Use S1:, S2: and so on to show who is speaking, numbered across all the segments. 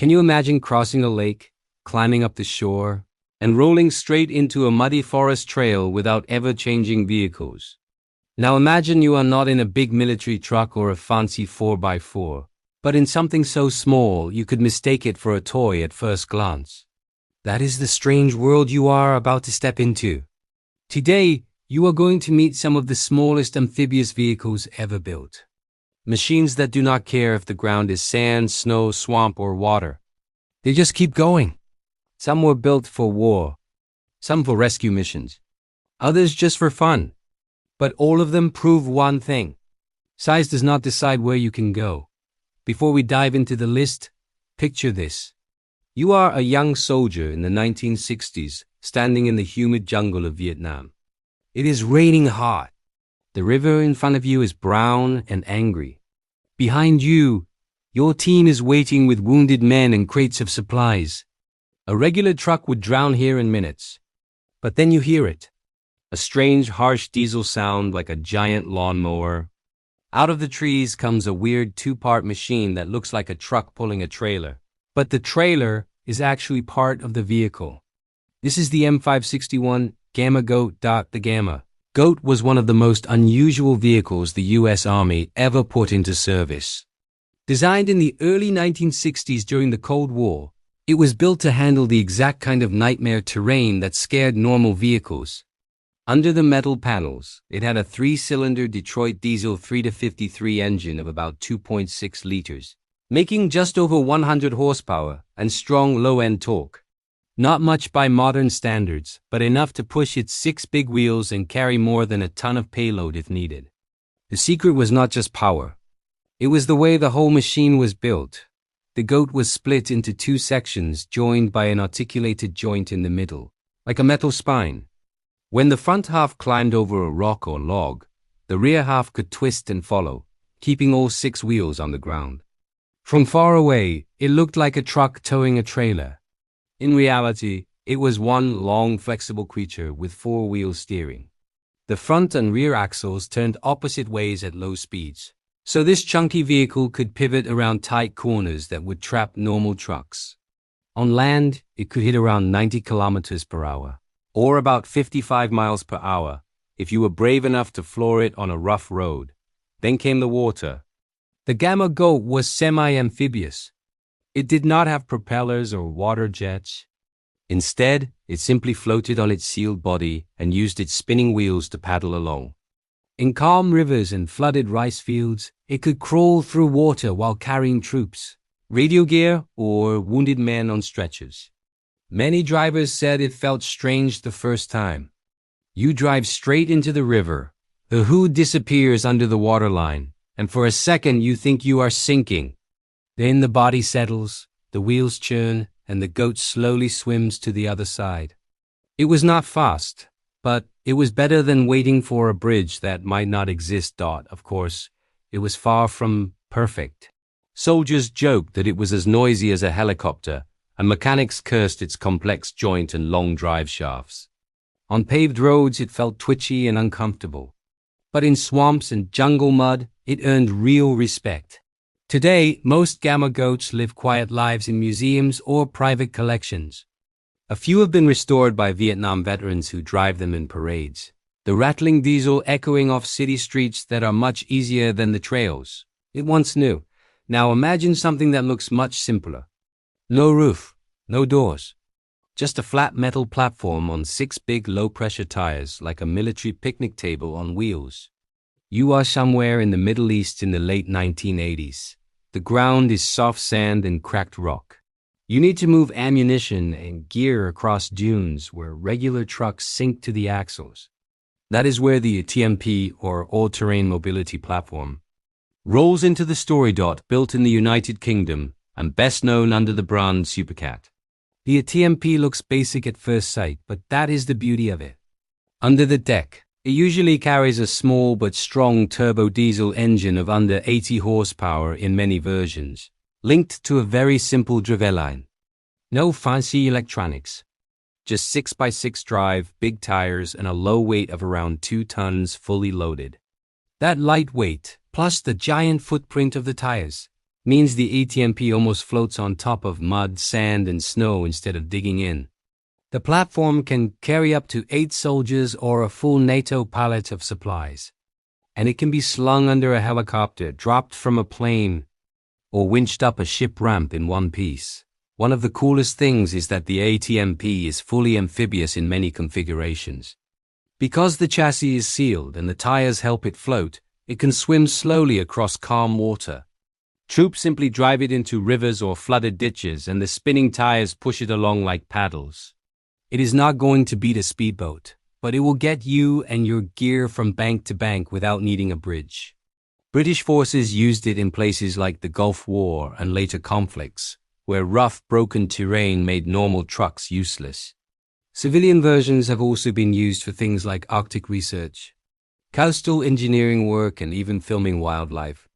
S1: Can you imagine crossing a lake, climbing up the shore, and rolling straight into a muddy forest trail without ever changing vehicles? Now imagine you are not in a big military truck or a fancy 4x4, but in something so small you could mistake it for a toy at first glance. That is the strange world you are about to step into. Today, you are going to meet some of the smallest amphibious vehicles ever built. Machines that do not care if the ground is sand, snow, swamp, or water. They just keep going. Some were built for war, some for rescue missions, others just for fun. But all of them prove one thing. Size does not decide where you can go. Before we dive into the list, picture this. You are a young soldier in the 1960s, standing in the humid jungle of Vietnam. It is raining hot. The river in front of you is brown and angry. Behind you, your team is waiting with wounded men and crates of supplies. A regular truck would drown here in minutes. But then you hear it. A strange, harsh diesel sound like a giant lawnmower. Out of the trees comes a weird two-part machine that looks like a truck pulling a trailer. But the trailer is actually part of the vehicle. This is the M561 Gamma Goat. The Gamma Goat was one of the most unusual vehicles the U.S. Army ever put into service. Designed in the early 1960s during the Cold War, it was built to handle the exact kind of nightmare terrain that scared normal vehicles. Under the metal panels, it had a 3-cylinder Detroit diesel 3-53 engine of about 2.6 liters, making just over 100 horsepower and strong low-end torque. Not much by modern standards, but enough to push its 6 big wheels and carry more than a ton of payload if needed. The secret was not just power. It was the way the whole machine was built. The Goat was split into 2 sections joined by an articulated joint in the middle, like a metal spine. When the front half climbed over a rock or log, the rear half could twist and follow, keeping all 6 wheels on the ground. From far away, it looked like a truck towing a trailer. In reality, it was one long, flexible creature with 4-wheel steering. The front and rear axles turned opposite ways at low speeds, so this chunky vehicle could pivot around tight corners that would trap normal trucks. On land, it could hit around 90 kilometers per hour. Or about 55 miles per hour, if you were brave enough to floor it on a rough road. Then came the water. The Gamma Goat was semi-amphibious. It did not have propellers or water jets. Instead, it simply floated on its sealed body and used its spinning wheels to paddle along. In calm rivers and flooded rice fields, it could crawl through water while carrying troops, radio gear, or wounded men on stretchers. Many drivers said it felt strange the first time. You drive straight into the river, the hood disappears under the waterline, and for a second you think you are sinking. Then the body settles, the wheels churn, and the goat slowly swims to the other side. It was not fast, but it was better than waiting for a bridge that might not exist. Of course, it was far from perfect. Soldiers joked that it was as noisy as a helicopter, and mechanics cursed its complex joint and long drive shafts. On paved roads, it felt twitchy and uncomfortable. But in swamps and jungle mud, it earned real respect. Today, most Gamma Goats live quiet lives in museums or private collections. A few have been restored by Vietnam veterans who drive them in parades, the rattling diesel echoing off city streets that are much easier than the trails it once knew. Now imagine something that looks much simpler. No roof, no doors. Just a flat metal platform on 6 big low-pressure tires like a military picnic table on wheels. You are somewhere in the Middle East in the late 1980s. The ground is soft sand and cracked rock. You need to move ammunition and gear across dunes where regular trucks sink to the axles. That is where the ATMP, or All-Terrain Mobility Platform, rolls into the story. Built in the United Kingdom, and best known under the brand Supercat. The ATMP looks basic at first sight, but that is the beauty of it. Under the deck, it usually carries a small but strong turbo diesel engine of under 80 horsepower in many versions, linked to a very simple driveline. No fancy electronics. Just 6x6 drive, big tires, and a low weight of around 2 tons fully loaded. That light weight, plus the giant footprint of the tires, means the ATMP almost floats on top of mud, sand, and snow instead of digging in. The platform can carry up to 8 soldiers or a full NATO pallet of supplies. And it can be slung under a helicopter, dropped from a plane, or winched up a ship ramp in one piece. One of the coolest things is that the ATMP is fully amphibious in many configurations. Because the chassis is sealed and the tires help it float, it can swim slowly across calm water. Troops simply drive it into rivers or flooded ditches, and the spinning tires push it along like paddles. It is not going to beat a speedboat, but it will get you and your gear from bank to bank without needing a bridge. British forces used it in places like the Gulf War and later conflicts, where rough, broken terrain made normal trucks useless. Civilian versions have also been used for things like Arctic research, coastal engineering work, and even filming wildlife.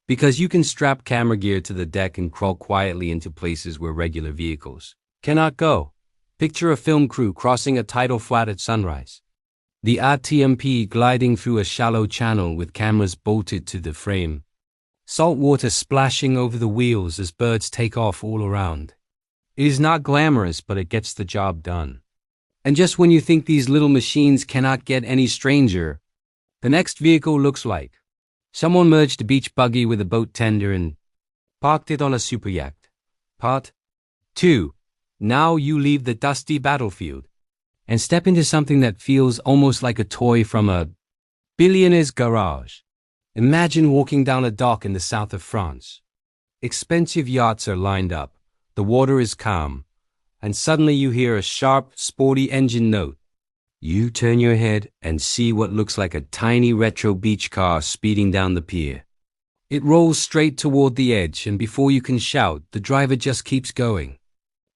S1: Because you can strap camera gear to the deck and crawl quietly into places where regular vehicles cannot go. Picture a film crew crossing a tidal flat at sunrise. The ATMP gliding through a shallow channel with cameras bolted to the frame. Salt water splashing over the wheels as birds take off all around. It is not glamorous, but it gets the job done. And just when you think these little machines cannot get any stranger, the next vehicle looks like someone merged a beach buggy with a boat tender and parked it on a super yacht. Part 2. Now you leave the dusty battlefield and step into something that feels almost like a toy from a billionaire's garage. Imagine walking down a dock in the south of France. Expensive yachts are lined up, the water is calm, and suddenly you hear a sharp, sporty engine note. You turn your head and see what looks like a tiny retro beach car speeding down the pier. It rolls straight toward the edge, and before you can shout, the driver just keeps going.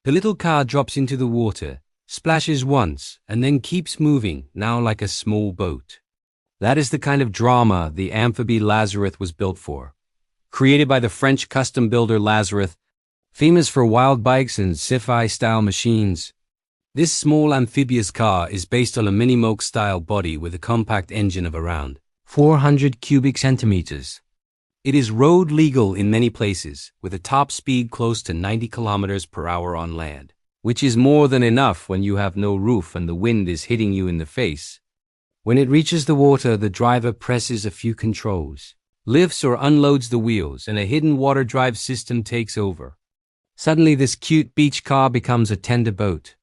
S1: The little car drops into the water, splashes once, and then keeps moving, now like a small boat. That is the kind of drama the Amphibie Lazareth was built for. Created by the French custom builder Lazareth, famous for wild bikes and sci-fi-style machines. This small amphibious car is based on a mini-moke-style body with a compact engine of around 400 cubic centimeters. It is road legal in many places, with a top speed close to 90 kilometers per hour on land, which is more than enough when you have no roof and the wind is hitting you in the face. When it reaches the water, the driver presses a few controls, lifts or unloads the wheels, and a hidden water drive system takes over. Suddenly, this cute beach car becomes a tender boat.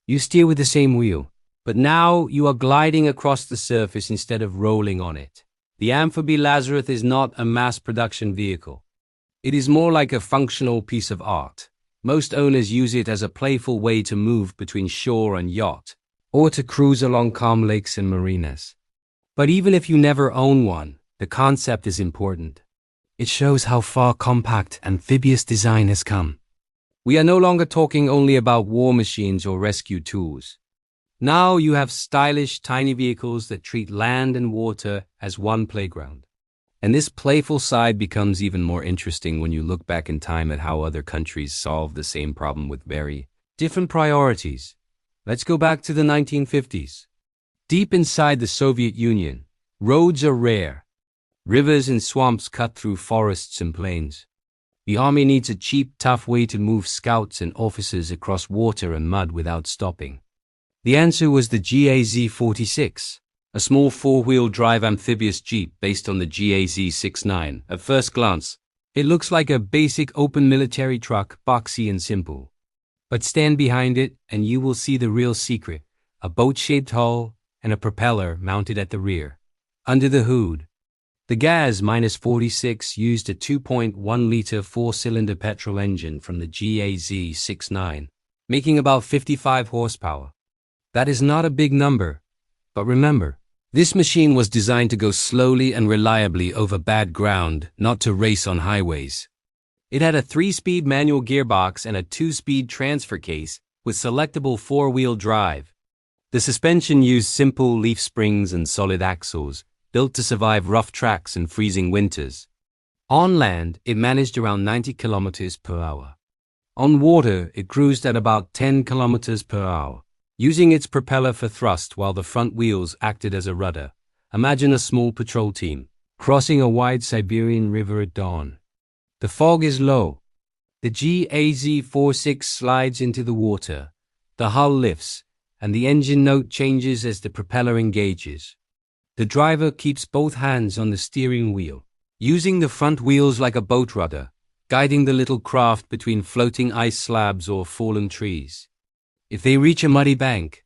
S1: You steer with the same wheel, but now you are gliding across the surface instead of rolling on it. The Amphibie Lazareth is not a mass production vehicle. It is more like a functional piece of art. Most owners use it as a playful way to move between shore and yacht, or to cruise along calm lakes and marinas. But even if you never own one, the concept is important. It shows how far compact, amphibious design has come. We are no longer talking only about war machines or rescue tools. Now you have stylish, tiny vehicles that treat land and water as one playground. And this playful side becomes even more interesting when you look back in time at how other countries solved the same problem with very different priorities. Let's go back to the 1950s. Deep inside the Soviet Union, roads are rare. Rivers and swamps cut through forests and plains. The army needs a cheap, tough way to move scouts and officers across water and mud without stopping. The answer was the GAZ-46, a small four-wheel drive amphibious jeep based on the GAZ-69. At first glance, it looks like a basic open military truck, boxy and simple. But stand behind it and you will see the real secret, a boat-shaped hull and a propeller mounted at the rear. Under the hood, the GAZ-46 used a 2.1-liter four-cylinder petrol engine from the GAZ-69, making about 55 horsepower. That is not a big number, but remember, this machine was designed to go slowly and reliably over bad ground, not to race on highways. It had a 3-speed manual gearbox and a 2-speed transfer case with selectable 4-wheel drive. The suspension used simple leaf springs and solid axles, built to survive rough tracks and freezing winters. On land, it managed around 90 kilometers per hour. On water, it cruised at about 10 kilometers per hour, using its propeller for thrust while the front wheels acted as a rudder. Imagine a small patrol team crossing a wide Siberian river at dawn. The fog is low. The GAZ-46 slides into the water. The hull lifts, and the engine note changes as the propeller engages. The driver keeps both hands on the steering wheel, using the front wheels like a boat rudder, guiding the little craft between floating ice slabs or fallen trees. If they reach a muddy bank,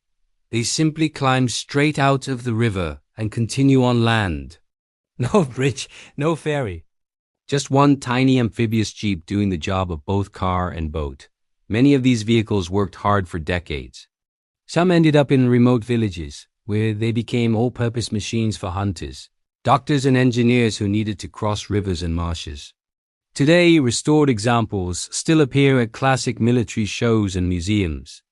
S1: they simply climb straight out of the river and continue on land. No bridge, no ferry. Just one tiny amphibious jeep doing the job of both car and boat. Many of these vehicles worked hard for decades. Some ended up in remote villages, where they became all-purpose machines for hunters, doctors and engineers who needed to cross rivers and marshes. Today, restored examples still appear at classic military shows and museums.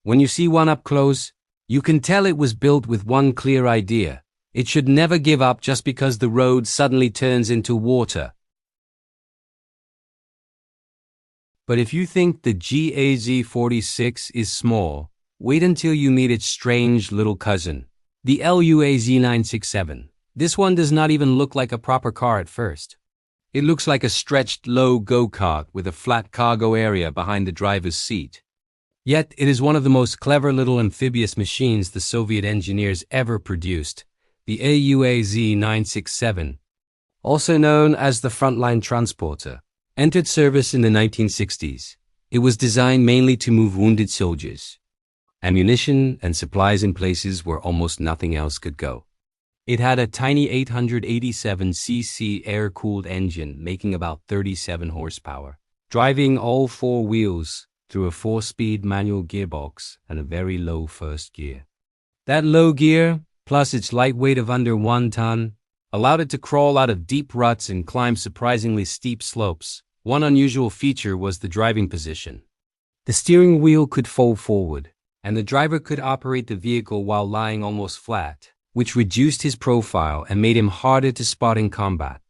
S1: When you see one up close, you can tell it was built with one clear idea. It should never give up just because the road suddenly turns into water. But if you think the GAZ-46 is small, wait until you meet its strange little cousin, the LuAZ 967. This one does not even look like a proper car at first. It looks like a stretched low go-kart with a flat cargo area behind the driver's seat. Yet it is one of the most clever little amphibious machines the Soviet engineers ever produced, the LuAZ 967, also known as the frontline transporter. Entered service in the 1960s. It was designed mainly to move wounded soldiers, ammunition and supplies in places where almost nothing else could go. It had a tiny 887cc air-cooled engine making about 37 horsepower, driving all four wheels through a 4-speed manual gearbox and a very low first gear. That low gear, plus its light weight of under 1 ton, allowed it to crawl out of deep ruts and climb surprisingly steep slopes. One unusual feature was the driving position. The steering wheel could fold forward, and the driver could operate the vehicle while lying almost flat, which reduced his profile and made him harder to spot in combat.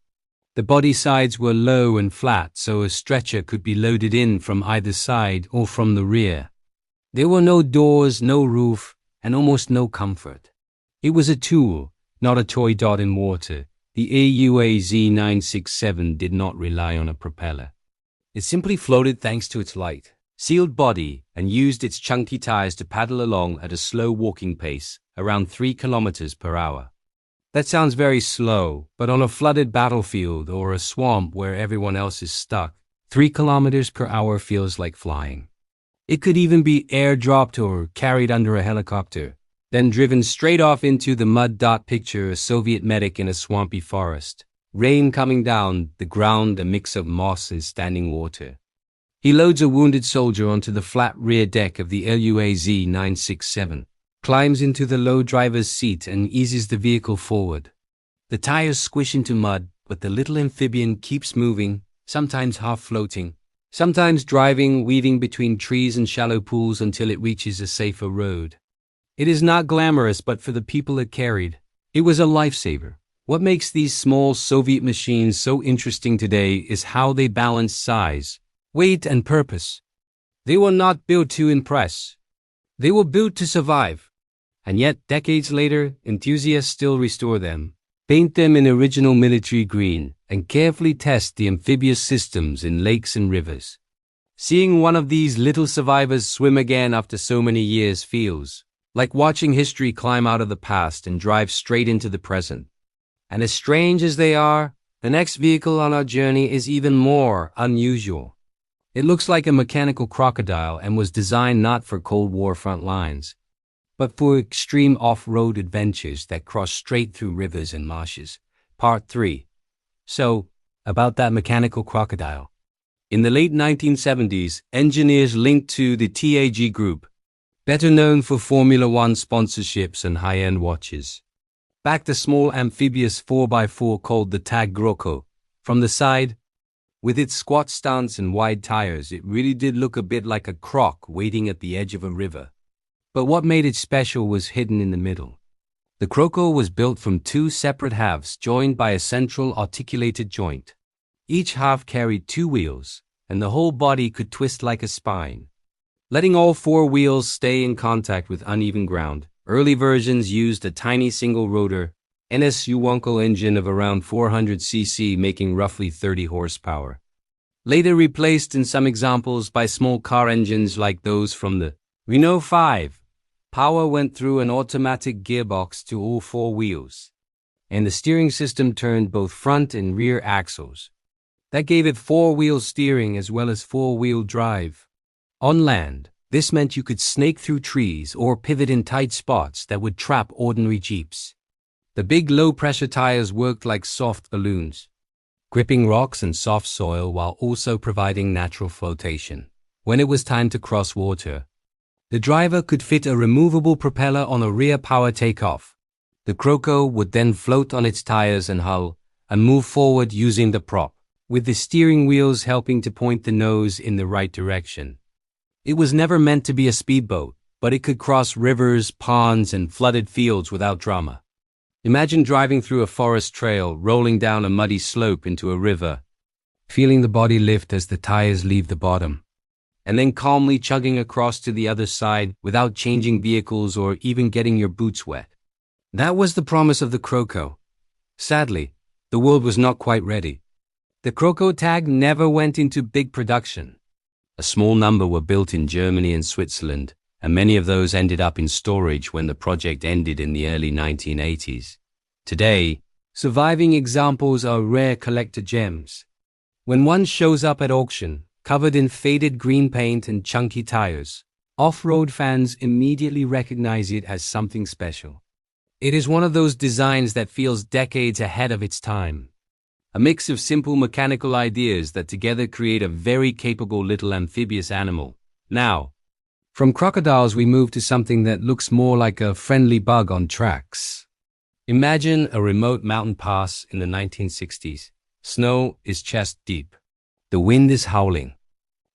S1: The body sides were low and flat, so a stretcher could be loaded in from either side or from the rear. There were no doors, no roof, and almost no comfort. It was a tool, not a toy dot in water. The LuAZ 967 did not rely on a propeller. It simply floated thanks to its light, sealed body and used its chunky tires to paddle along at a slow walking pace, around 3 kilometers per hour. That sounds very slow, but on a flooded battlefield or a swamp where everyone else is stuck, 3 kilometers per hour feels like flying. It could even be airdropped or carried under a helicopter, then driven straight off into the mud. Picture a Soviet medic in a swampy forest. Rain coming down, the ground a mix of moss and standing water. He loads a wounded soldier onto the flat rear deck of the LuAZ 967, climbs into the low driver's seat and eases the vehicle forward. The tires squish into mud, but the little amphibian keeps moving, sometimes half floating, sometimes driving, weaving between trees and shallow pools until it reaches a safer road. It is not glamorous, but for the people it carried, it was a lifesaver. What makes these small Soviet machines so interesting today is how they balance size, weight, and purpose. They were not built to impress. They were built to survive. And yet, decades later, enthusiasts still restore them, paint them in original military green, and carefully test the amphibious systems in lakes and rivers. Seeing one of these little survivors swim again after so many years feels like watching history climb out of the past and drive straight into the present. And as strange as they are, the next vehicle on our journey is even more unusual. It looks like a mechanical crocodile and was designed not for Cold War front lines, but for extreme off-road adventures that cross straight through rivers and marshes. Part 3. So, about that mechanical crocodile. In the late 1970s, engineers linked to the TAG Group, better known for Formula One sponsorships and high-end watches, backed a small amphibious 4x4 called the Tag Croco. From the side, with its squat stance and wide tires, it really did look a bit like a croc waiting at the edge of a river. But what made it special was hidden in the middle. The Croco was built from 2 separate halves joined by a central articulated joint. Each half carried 2 wheels, and the whole body could twist like a spine, letting all 4 wheels stay in contact with uneven ground. Early versions used a tiny single-rotor NSU Wonko engine of around 400 cc, making roughly 30 horsepower. later replaced in some examples by small car engines like those from the Renault 5. Power went through an automatic gearbox to all four wheels, and the steering system turned both front and rear axles. That gave it four-wheel steering as well as four-wheel drive. On land, this meant you could snake through trees or pivot in tight spots that would trap ordinary Jeeps. The big low-pressure tires worked like soft balloons, gripping rocks and soft soil while also providing natural flotation. When it was time to cross water, the driver could fit a removable propeller on a rear power takeoff. The Croco would then float on its tires and hull and move forward using the prop, with the steering wheels helping to point the nose in the right direction. It was never meant to be a speedboat, but it could cross rivers, ponds, and flooded fields without drama. Imagine driving through a forest trail, rolling down a muddy slope into a river, feeling the body lift as the tires leave the bottom, and then calmly chugging across to the other side without changing vehicles or even getting your boots wet. That was the promise of the Croco. Sadly, the world was not quite ready. The Croco Tag never went into big production. A small number were built in Germany and Switzerland, and many of those ended up in storage when the project ended in the early 1980s. Today, surviving examples are rare collector gems. When one shows up at auction, covered in faded green paint and chunky tires, off-road fans immediately recognize it as something special. It is one of those designs that feels decades ahead of its time. A mix of simple mechanical ideas that together create a very capable little amphibious animal. Now, from crocodiles we move to something that looks more like a friendly bug on tracks. Imagine a remote mountain pass in the 1960s. Snow is chest deep. The wind is howling.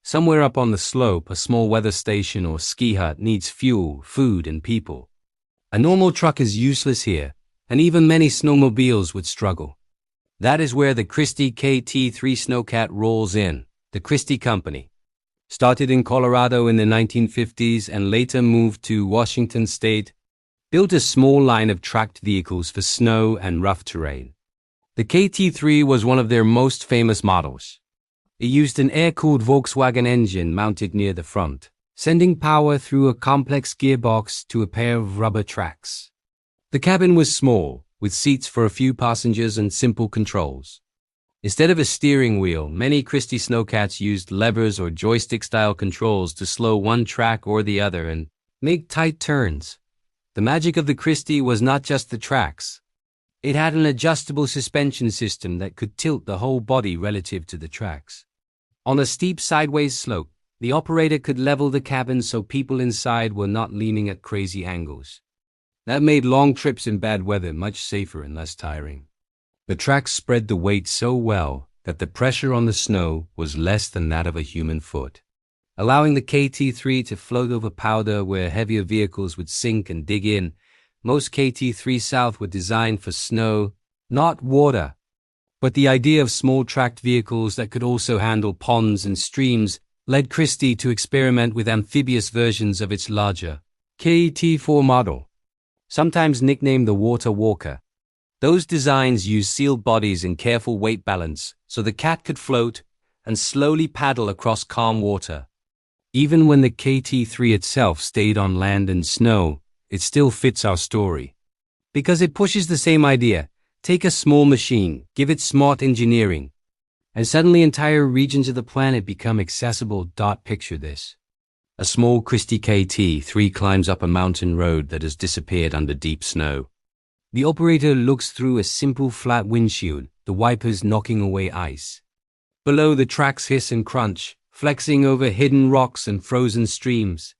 S1: Somewhere up on the slope, a small weather station or ski hut needs fuel, food, and people. A normal truck is useless here, and even many snowmobiles would struggle. That is where the Christy KT-3 snowcat rolls in. The Christy Company started in Colorado in the 1950s and later moved to Washington State, built a small line of tracked vehicles for snow and rough terrain. The KT-3 was one of their most famous models. It used an air-cooled Volkswagen engine mounted near the front, sending power through a complex gearbox to a pair of rubber tracks. The cabin was small, with seats for a few passengers and simple controls. Instead of a steering wheel, many Christy snowcats used levers or joystick-style controls to slow one track or the other and make tight turns. The magic of the Christy was not just the tracks. It had an adjustable suspension system that could tilt the whole body relative to the tracks. On a steep sideways slope, the operator could level the cabin so people inside were not leaning at crazy angles. That made long trips in bad weather much safer and less tiring. The tracks spread the weight so well that the pressure on the snow was less than that of a human foot, allowing the KT-3 to float over powder where heavier vehicles would sink and dig in. Most KT-3 South were designed for snow, not water. But the idea of small tracked vehicles that could also handle ponds and streams led Christy to experiment with amphibious versions of its larger KT-4 model, sometimes nicknamed the Water Walker. Those designs used sealed bodies and careful weight balance so the cat could float and slowly paddle across calm water. Even when the KT-3 itself stayed on land and snow, it still fits our story. Because it pushes the same idea. Take a small machine, give it smart engineering, and suddenly entire regions of the planet become accessible. Picture this. A small Christy KT-3 climbs up a mountain road that has disappeared under deep snow. The operator looks through a simple flat windshield, the wipers knocking away ice. Below, the tracks hiss and crunch, flexing over hidden rocks and frozen streams.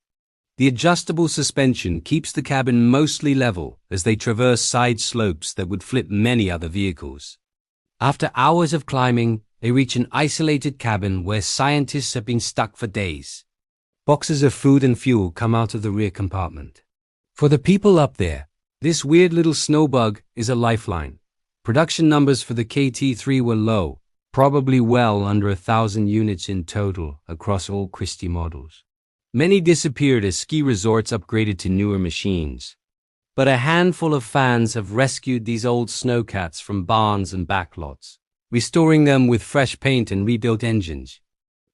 S1: The adjustable suspension keeps the cabin mostly level as they traverse side slopes that would flip many other vehicles. After hours of climbing, they reach an isolated cabin where scientists have been stuck for days. Boxes of food and fuel come out of the rear compartment. For the people up there, this weird little snowbug is a lifeline. Production numbers for the KT-3 were low, probably well under 1,000 units in total across all Christy models. Many disappeared as ski resorts upgraded to newer machines. But a handful of fans have rescued these old snowcats from barns and backlots. restoring them with fresh paint and rebuilt engines.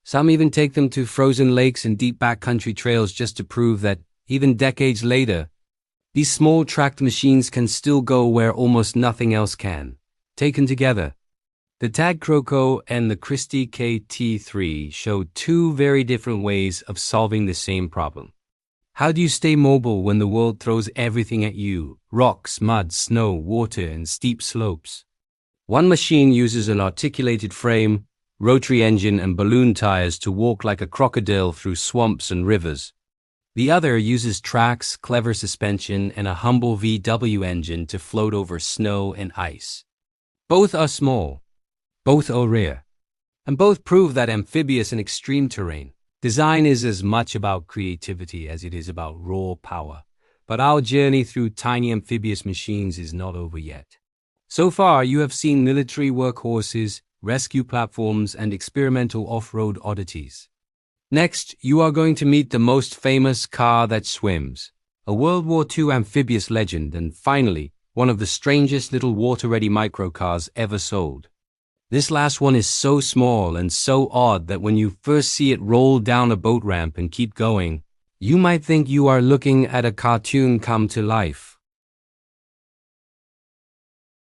S1: Some even take them to frozen lakes and deep backcountry trails just to prove that, even decades later, these small tracked machines can still go where almost nothing else can. Taken together, the Tag Croco and the Christy KT-3 show two very different ways of solving the same problem. How do you stay mobile when the world throws everything at you? Rocks, mud, snow, water, and steep slopes. One machine uses an articulated frame, rotary engine, and balloon tires to walk like a crocodile through swamps and rivers. The other uses tracks, clever suspension, and a humble VW engine to float over snow and ice. Both are small, both are rare, and both prove that amphibious in extreme terrain. Design is as much about creativity as it is about raw power, but our journey through tiny amphibious machines is not over yet. So far, you have seen military workhorses, rescue platforms, and experimental off-road oddities. Next, you are going to meet the most famous car that swims, a World War II amphibious legend, and finally, one of the strangest little water-ready microcars ever sold. This last one is so small and so odd that when you first see it roll down a boat ramp and keep going, you might think you are looking at a cartoon come to life.